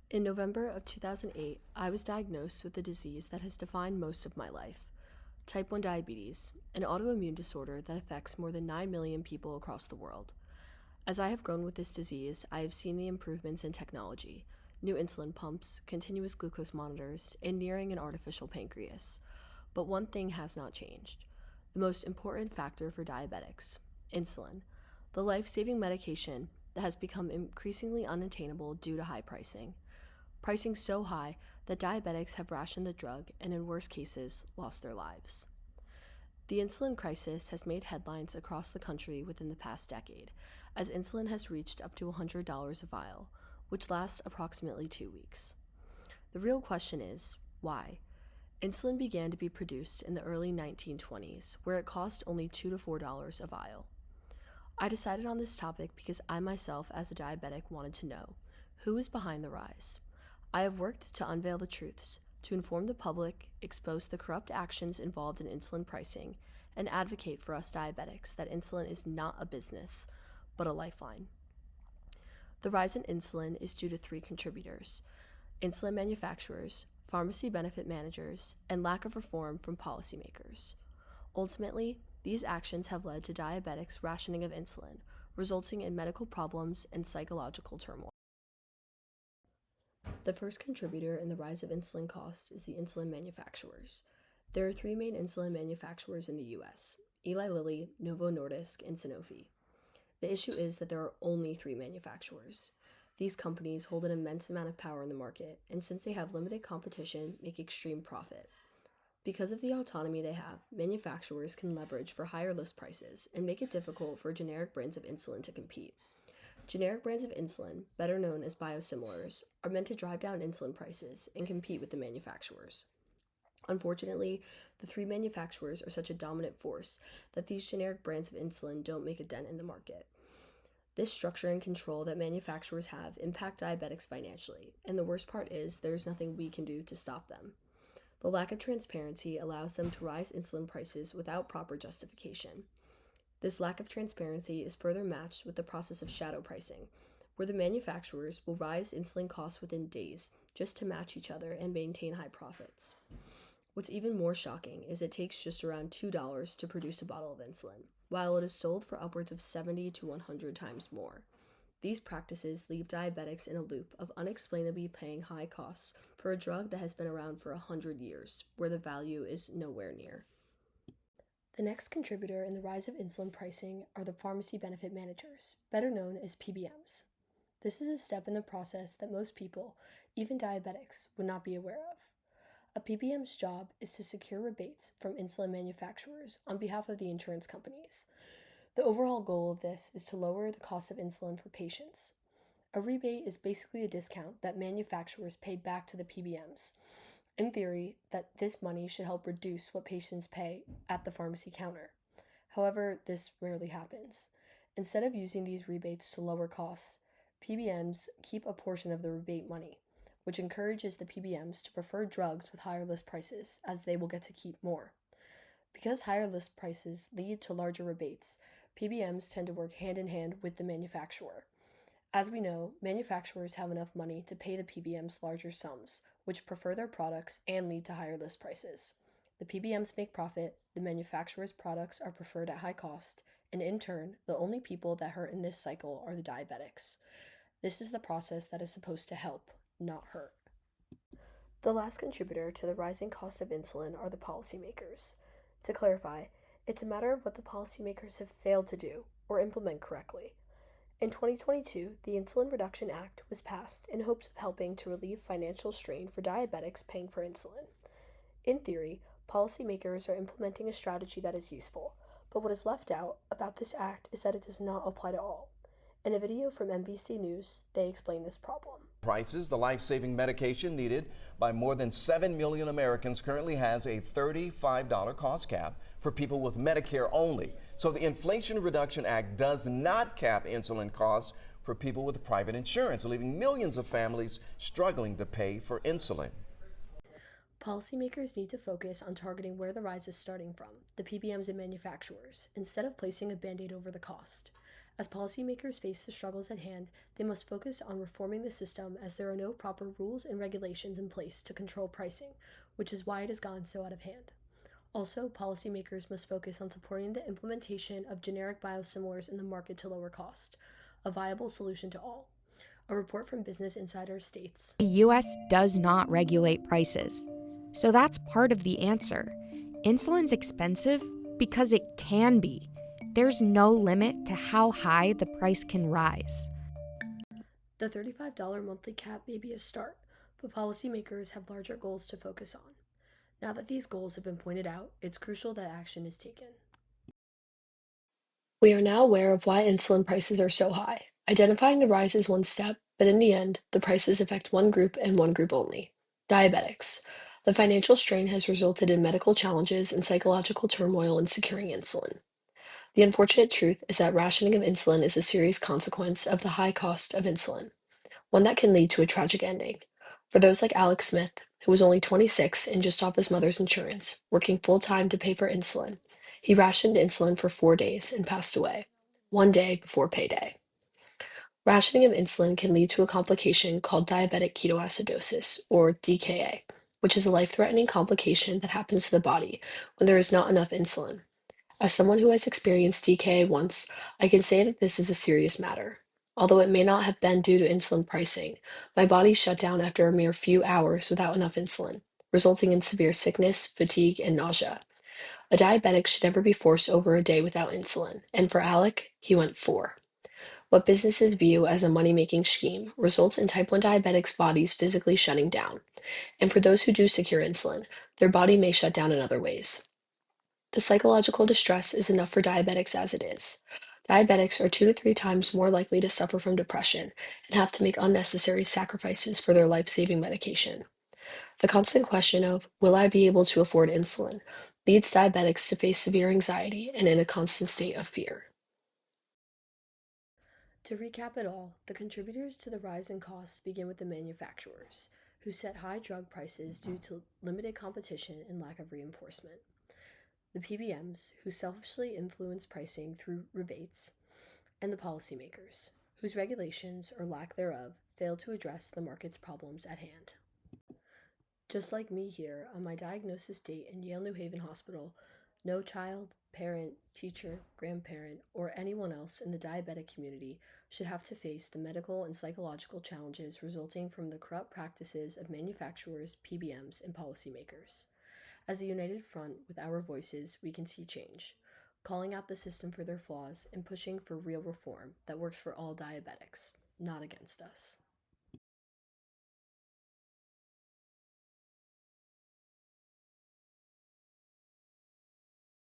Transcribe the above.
In November of 2008, I was diagnosed with a disease that has defined most of my life: type 1 diabetes, an autoimmune disorder that affects more than 9 million people across the world. As I have grown with this disease, I have seen the improvements in technology: new insulin pumps, continuous glucose monitors, and nearing an artificial pancreas. But one thing has not changed: the most important factor for diabetics: insulin, the life saving medication that has become increasingly unattainable due to high pricing. Pricing so high that diabetics have rationed the drug and, in worse cases, lost their lives. The insulin crisis has made headlines across the country within the past decade, as insulin has reached up to $100 a vial, which lasts approximately 2 weeks. The real question is, why? Insulin began to be produced in the early 1920s, where it cost only $2 to $4 a vial. I decided on this topic because I myself, as a diabetic, wanted to know who is behind the rise. I have worked to unveil the truths, to inform the public, expose the corrupt actions involved in insulin pricing, and advocate for us diabetics that insulin is not a business, but a lifeline. The rise in insulin is due to three contributors: insulin manufacturers, pharmacy benefit managers, and lack of reform from policymakers. Ultimately, these actions have led to diabetics' rationing of insulin, resulting in medical problems and psychological turmoil. The first contributor in the rise of insulin costs is the insulin manufacturers. There are three main insulin manufacturers in the US: Eli Lilly, Novo Nordisk, and Sanofi. The issue is that there are only three manufacturers. These companies hold an immense amount of power in the market, and since they have limited competition, make extreme profit. Because of the autonomy they have, manufacturers can leverage for higher list prices and make it difficult for generic brands of insulin to compete. Generic brands of insulin, better known as biosimilars, are meant to drive down insulin prices and compete with the manufacturers. Unfortunately, the three manufacturers are such a dominant force that these generic brands of insulin don't make a dent in the market. This structure and control that manufacturers have impact diabetics financially, and the worst part is there's nothing we can do to stop them. The lack of transparency allows them to rise insulin prices without proper justification. This lack of transparency is further matched with the process of shadow pricing, where the manufacturers will rise insulin costs within days just to match each other and maintain high profits. What's even more shocking is it takes just around $2 to produce a bottle of insulin, while it is sold for upwards of 70 to 100 times more. These practices leave diabetics in a loop of unexplainably paying high costs for a drug that has been around for 100 years, where the value is nowhere near. The next contributor in the rise of insulin pricing are the pharmacy benefit managers, better known as PBMs. This is a step in the process that most people, even diabetics, would not be aware of. A PBM's job is to secure rebates from insulin manufacturers on behalf of the insurance companies. The overall goal of this is to lower the cost of insulin for patients. A rebate is basically a discount that manufacturers pay back to the PBMs. In theory, that this money should help reduce what patients pay at the pharmacy counter. However, this rarely happens. Instead of using these rebates to lower costs, PBMs keep a portion of the rebate money, which encourages the PBMs to prefer drugs with higher list prices, as they will get to keep more. Because higher list prices lead to larger rebates, PBMs tend to work hand in hand with the manufacturer. As we know, manufacturers have enough money to pay the PBMs larger sums, which prefer their products and lead to higher list prices. The PBMs make profit, the manufacturer's products are preferred at high cost, and in turn, the only people that hurt in this cycle are the diabetics. This is the process that is supposed to help, not hurt. The last contributor to the rising cost of insulin are the policymakers. To clarify, it's a matter of what the policymakers have failed to do or implement correctly. In 2022, the Insulin Reduction Act was passed in hopes of helping to relieve financial strain for diabetics paying for insulin. In theory, policymakers are implementing a strategy that is useful, but what is left out about this act is that it does not apply to all. In a video from NBC News, they explain this problem. Prices, the life-saving medication needed by more than 7 million Americans currently has a $35 cost cap for people with Medicare only. So the Inflation Reduction Act does not cap insulin costs for people with private insurance, leaving millions of families struggling to pay for insulin. Policymakers need to focus on targeting where the rise is starting from, the PBMs and manufacturers, instead of placing a band-aid over the cost. As policymakers face the struggles at hand, they must focus on reforming the system as there are no proper rules and regulations in place to control pricing, which is why it has gone so out of hand. Also, policymakers must focus on supporting the implementation of generic biosimilars in the market to lower cost, a viable solution to all. A report from Business Insider states The US does not regulate prices. So that's part of the answer. Insulin's expensive because it can be. There's no limit to how high the price can rise. the $35 monthly cap may be a start, but policymakers have larger goals to focus on. Now that these goals have been pointed out, it's crucial that action is taken. We are now aware of why insulin prices are so high. Identifying the rise is one step, but in the end, the prices affect one group and one group only: diabetics. The financial strain has resulted in medical challenges and psychological turmoil in securing insulin. The unfortunate truth is that rationing of insulin is a serious consequence of the high cost of insulin, one that can lead to a tragic ending. For those like Alex Smith, who was only 26 and just off his mother's insurance, working full time to pay for insulin, he rationed insulin for 4 days and passed away, one day before payday. Rationing of insulin can lead to a complication called diabetic ketoacidosis, or DKA, which is a life threatening complication that happens to the body when there is not enough insulin. As someone who has experienced DKA once, I can say that this is a serious matter. Although it may not have been due to insulin pricing, my body shut down after a mere few hours without enough insulin, resulting in severe sickness, fatigue, and nausea. A diabetic should never be forced over a day without insulin, and for Alec, he went 4. What businesses view as a money-making scheme results in type 1 diabetics' bodies physically shutting down. And for those who do secure insulin, their body may shut down in other ways. The psychological distress is enough for diabetics as it is. Diabetics are 2 to 3 times more likely to suffer from depression and have to make unnecessary sacrifices for their life-saving medication. The constant question of, will I be able to afford insulin, leads diabetics to face severe anxiety and in a constant state of fear. To recap it all, the contributors to the rise in costs begin with the manufacturers, who set high drug prices due to limited competition and lack of reinforcement. The PBMs, who selfishly influence pricing through rebates, and the policymakers, whose regulations or lack thereof fail to address the market's problems at hand. Just like me here, on my diagnosis date in Yale New Haven Hospital, no child, parent, teacher, grandparent, or anyone else in the diabetic community should have to face the medical and psychological challenges resulting from the corrupt practices of manufacturers, PBMs, and policymakers. As a united front with our voices, we can see change, calling out the system for their flaws and pushing for real reform that works for all diabetics, not against us.